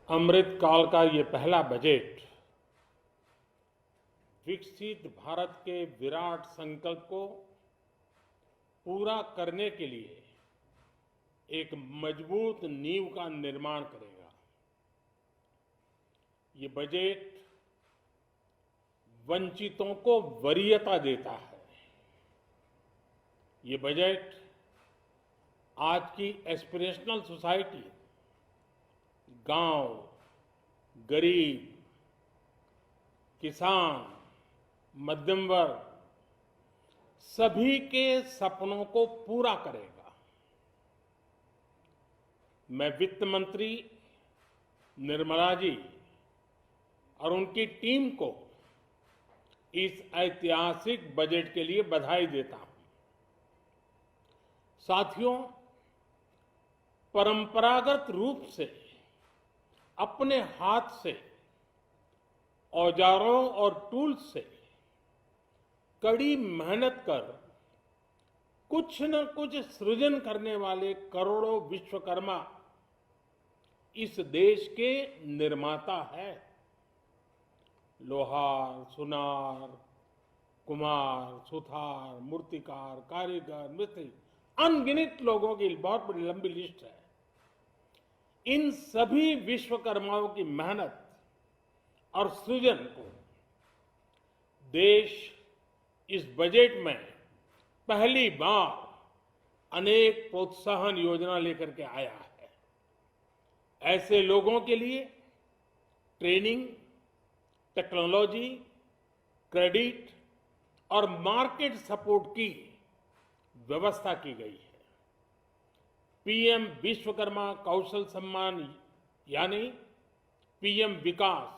अमृत काल का ये पहला बजट विकसित भारत के विराट संकल्प को पूरा करने के लिए एक मजबूत नींव का निर्माण करेगा। ये बजट वंचितों को वरीयता देता है। ये बजट आज की एस्पिरेशनल सोसाइटी, गांव, गरीब, किसान, मध्यम वर्ग, सभी के सपनों को पूरा करेगा। मैं वित्त मंत्री निर्मला जी और उनकी टीम को इस ऐतिहासिक बजट के लिए बधाई देता हूं। साथियों, परंपरागत रूप से अपने हाथ से औजारों और टूल्स से कड़ी मेहनत कर कुछ न कुछ सृजन करने वाले करोड़ों विश्वकर्मा इस देश के निर्माता है। लोहार, सुनार, कुम्हार, सुथार, मूर्तिकार, कारीगर, मिस्त्री, अनगिनत लोगों की बहुत बड़ी लंबी लिस्ट है। इन सभी विश्वकर्माओं की मेहनत और सृजन को देश इस बजट में पहली बार अनेक प्रोत्साहन योजना लेकर के आया है। ऐसे लोगों के लिए ट्रेनिंग, टेक्नोलॉजी, क्रेडिट और मार्केट सपोर्ट की व्यवस्था की गई है। पीएम विश्वकर्मा कौशल सम्मान यानी पीएम विकास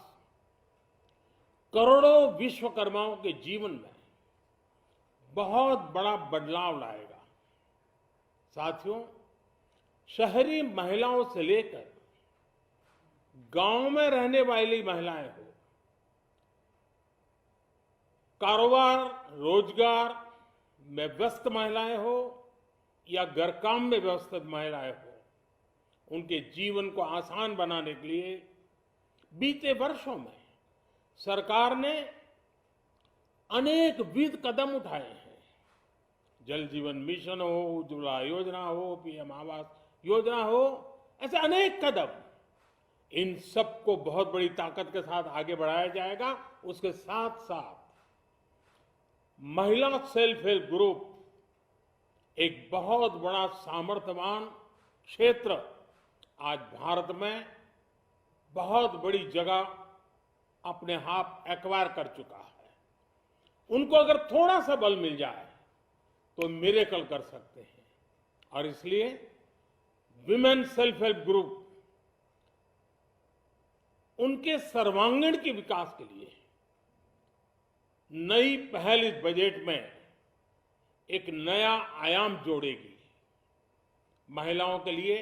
करोड़ों विश्वकर्माओं के जीवन में बहुत बड़ा बदलाव लाएगा। साथियों, शहरी महिलाओं से लेकर गांव में रहने वाली महिलाएं हो, कारोबार रोजगार में व्यस्त महिलाएं हो या घर काम में व्यस्त महिलाएं हो, उनके जीवन को आसान बनाने के लिए बीते वर्षों में सरकार ने अनेक विध कदम उठाए हैं। जल जीवन मिशन हो, उज्ज्वला योजना हो, पीएम आवास योजना हो, ऐसे अनेक कदम। इन सबको बहुत बड़ी ताकत के साथ आगे बढ़ाया जाएगा। उसके साथ साथ महिला सेल्फ हेल्प ग्रुप एक बहुत बड़ा सामर्थ्यवान क्षेत्र आज भारत में बहुत बड़ी जगह अपने हाथ एक्वायर कर चुका है। उनको अगर थोड़ा सा बल मिल जाए तो मिरेकल कर सकते हैं। और इसलिए विमेन सेल्फ हेल्प ग्रुप उनके सर्वांगीण के विकास के लिए नई पहल इस बजट में एक नया आयाम जोड़ेगी। महिलाओं के लिए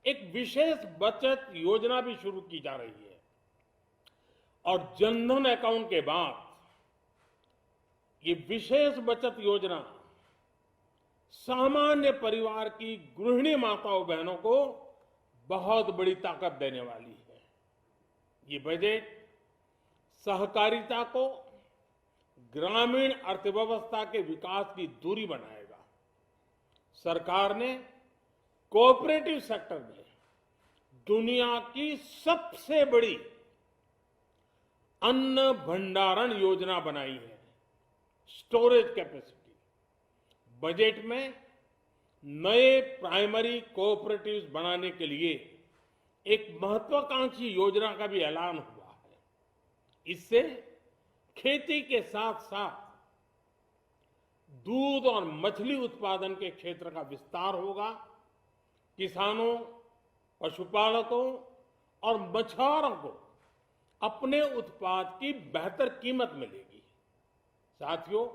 एक विशेष बचत योजना भी शुरू की जा रही है और जनधन अकाउंट के बाद ये विशेष बचत योजना सामान्य परिवार की गृहिणी माताओं बहनों को बहुत बड़ी ताकत देने वाली है। ये बजट सहकारिता को ग्रामीण अर्थव्यवस्था के विकास की धुरी बनाएगा। सरकार ने कोऑपरेटिव सेक्टर में दुनिया की सबसे बड़ी अन्न भंडारण योजना बनाई है, स्टोरेज कैपेसिटी। बजट में नए प्राइमरी कोऑपरेटिव्स बनाने के लिए एक महत्वाकांक्षी योजना का भी ऐलान हुआ है। इससे खेती के साथ साथ दूध और मछली उत्पादन के क्षेत्र का विस्तार होगा। किसानों, पशुपालकों और मछुआरों को अपने उत्पाद की बेहतर कीमत मिलेगी। साथियों,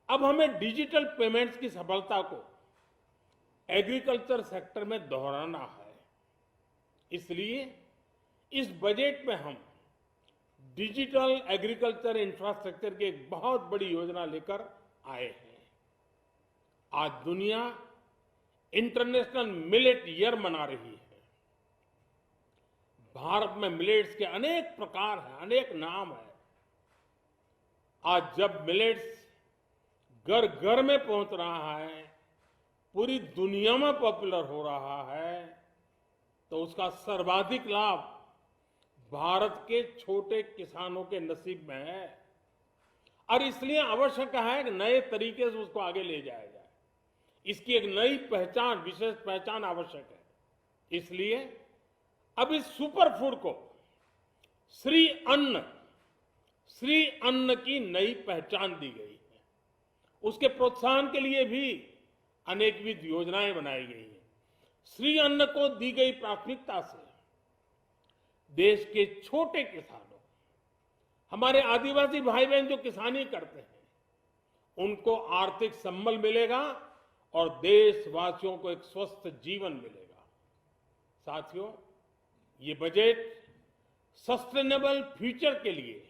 अब हमें डिजिटल पेमेंट्स की सफलता को एग्रीकल्चर सेक्टर में दोहराना है। इसलिए इस बजट में हम डिजिटल एग्रीकल्चर इंफ्रास्ट्रक्चर की एक बहुत बड़ी योजना लेकर आए हैं। आज दुनिया इंटरनेशनल मिलेट ईयर मना रही है। भारत में मिलेट्स के अनेक प्रकार हैं, अनेक नाम है। आज जब मिलेट्स घर घर में पहुंच रहा है, पूरी दुनिया में पॉपुलर हो रहा है, तो उसका सर्वाधिक लाभ भारत के छोटे किसानों के नसीब में है। और इसलिए आवश्यक है कि नए तरीके से उसको आगे ले जाया जाए। इसकी एक नई पहचान, विशेष पहचान आवश्यक है। इसलिए अब इस सुपर फूड को श्री अन्न की नई पहचान दी गई है। उसके प्रोत्साहन के लिए भी अनेकविध योजनाएं बनाई गई हैं। श्री अन्न को दी गई प्राथमिकता से देश के छोटे किसानों, हमारे आदिवासी भाई बहन जो किसानी करते हैं, उनको आर्थिक संबल मिलेगा और देशवासियों को एक स्वस्थ जीवन मिलेगा। साथियों, ये बजट सस्टेनेबल फ्यूचर के लिए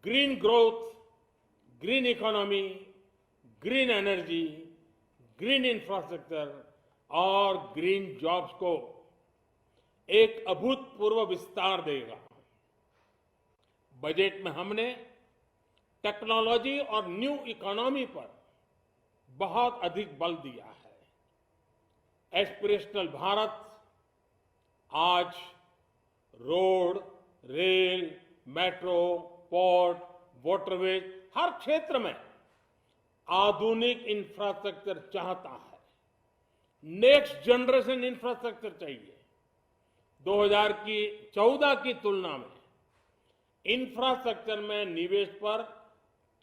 green growth, green economy, green energy, green infrastructure और ग्रीन जॉब्स को एक अभूतपूर्व विस्तार देगा। बजट में हमने टेक्नोलॉजी और न्यू इकोनॉमी पर बहुत अधिक बल दिया है। एस्पिरेशनल भारत आज road, rail, metro, port, waterways, हर क्षेत्र में आधुनिक इंफ्रास्ट्रक्चर चाहता है। नेक्स्ट जनरेशन इंफ्रास्ट्रक्चर चाहिए। 2014 की तुलना में इंफ्रास्ट्रक्चर में निवेश पर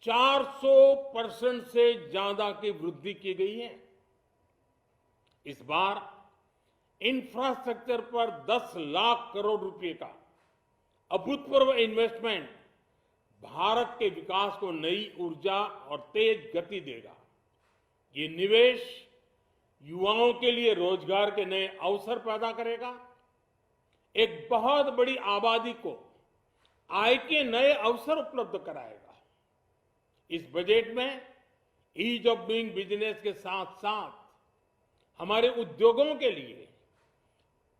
400% से ज्यादा की वृद्धि की गई है। इस बार इंफ्रास्ट्रक्चर पर 10 लाख करोड़ रुपए का अभूतपूर्व इन्वेस्टमेंट भारत के विकास को नई ऊर्जा और तेज गति देगा। ये निवेश युवाओं के लिए रोजगार के नए अवसर पैदा करेगा, एक बहुत बड़ी आबादी को आय के नए अवसर उपलब्ध कराएगा। इस बजट में ईज ऑफ डूइंग बिजनेस के साथ साथ हमारे उद्योगों के लिए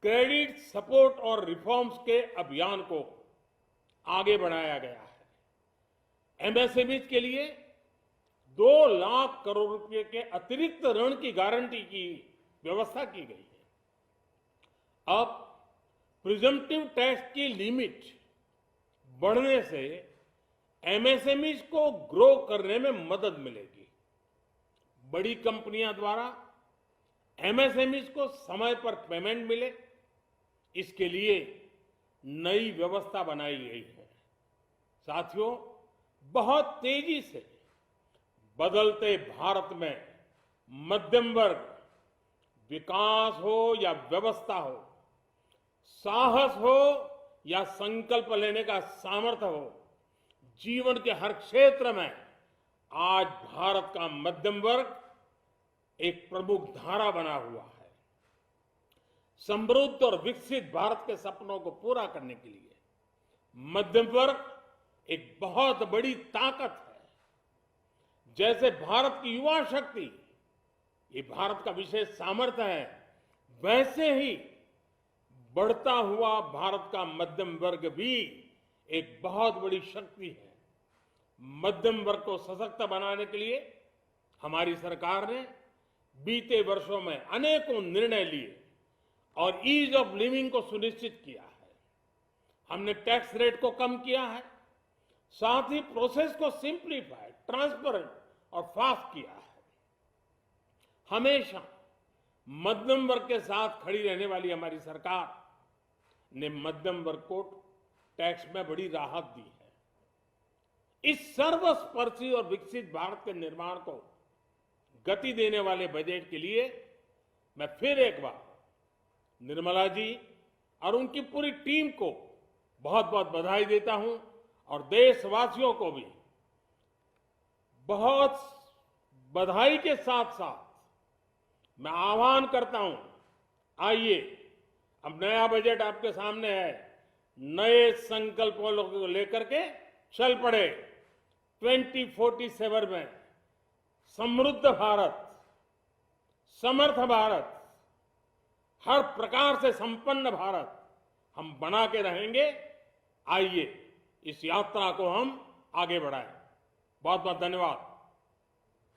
क्रेडिट सपोर्ट और रिफॉर्म्स के अभियान को आगे बढ़ाया गया है। एमएसएमई के लिए 2 लाख करोड़ रुपए के अतिरिक्त ऋण की गारंटी की व्यवस्था की गई है। अब प्रिजम्पटिव टैक्स की लिमिट बढ़ने से एमएसएमई को ग्रो करने में मदद मिलेगी। बड़ी कंपनियां द्वारा एमएसएमई को समय पर पेमेंट मिले, इसके लिए नई व्यवस्था बनाई गई है। साथियों, बहुत तेजी से बदलते भारत में मध्यम वर्ग, विकास हो या व्यवस्था हो, साहस हो या संकल्प लेने का सामर्थ्य हो, जीवन के हर क्षेत्र में आज भारत का मध्यम वर्ग एक प्रमुख धारा बना हुआ है। समृद्ध और विकसित भारत के सपनों को पूरा करने के लिए मध्यम वर्ग एक बहुत बड़ी ताकत है। जैसे भारत की युवा शक्ति ये भारत का विशेष सामर्थ्य है, वैसे ही बढ़ता हुआ भारत का मध्यम वर्ग भी एक बहुत बड़ी शक्ति है। मध्यम वर्ग को सशक्त बनाने के लिए हमारी सरकार ने बीते वर्षों में अनेकों निर्णय लिए और ईज ऑफ लिविंग को सुनिश्चित किया है। हमने टैक्स रेट को कम किया है, साथ ही प्रोसेस को सिंप्लीफाई, ट्रांसपेरेंट और फास्ट किया है। हमेशा मध्यम वर्ग के साथ खड़ी रहने वाली हमारी सरकार ने मध्यम वर्ग को टैक्स में बड़ी राहत दी है। इस सर्वस्पर्शी और विकसित भारत के निर्माण को गति देने वाले बजट के लिए मैं फिर एक बार निर्मला जी और उनकी पूरी टीम को बहुत बहुत बधाई देता हूं और देशवासियों को भी बहुत बधाई के साथ साथ मैं आह्वान करता हूं, आइए अब नया बजट आपके सामने है, नए संकल्पों को लेकर के चल पड़े। 2047 में समृद्ध भारत, समर्थ भारत, हर प्रकार से संपन्न भारत हम बना के रहेंगे। आइए इस यात्रा को हम आगे बढ़ाएं। बहुत बहुत धन्यवाद।